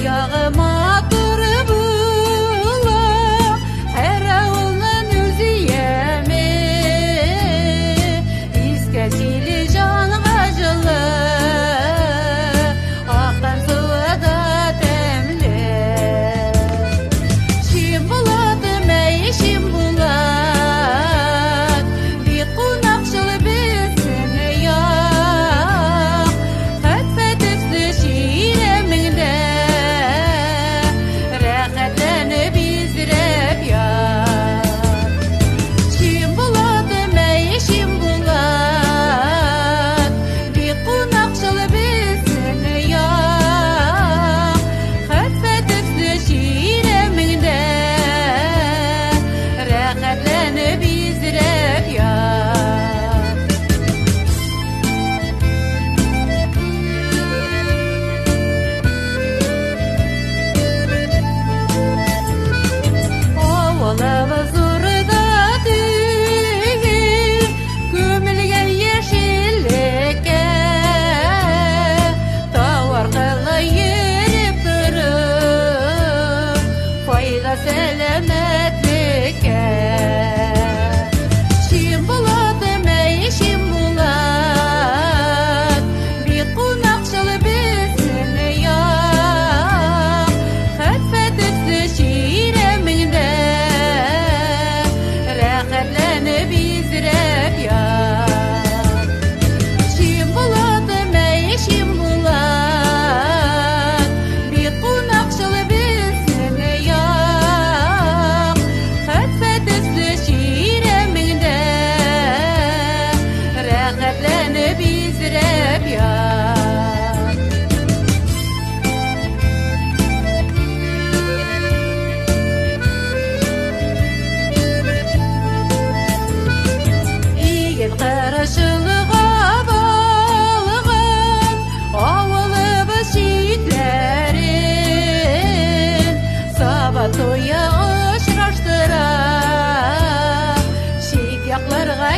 Yağıma dur bula, her ağılın özü yemi, İskecili can acılı, akan suya da temli. Şim buladı mey şim bulat, bir konakçılı bilsin ya, fetfet üstü şiireminde, rahatlanıp izdirep ya. Şim buladı mey şim bulat, bir konakçılı bilsin ya, fetfet üstü şiireminde, rahatlanıp izdirep ya. Ovalı zurda değil, gömülgen yeşillikке, tavar kılı yerip durur, fayda selametlikке. Şim buladı mey şim bulat, bir konakçılı bilsin ya, fetfet üstü şiireminde, rahatlanıp izdirep ya. Şim buladı mey şim bulat, bir konakçılı bilsin ya, fetfet üstü şiireminde, rahatlanıp izdirep ya. İgil karışılığa bağlığın, avılıbız şiitlerin, sabat toya uçraştıra, şiit yaklarga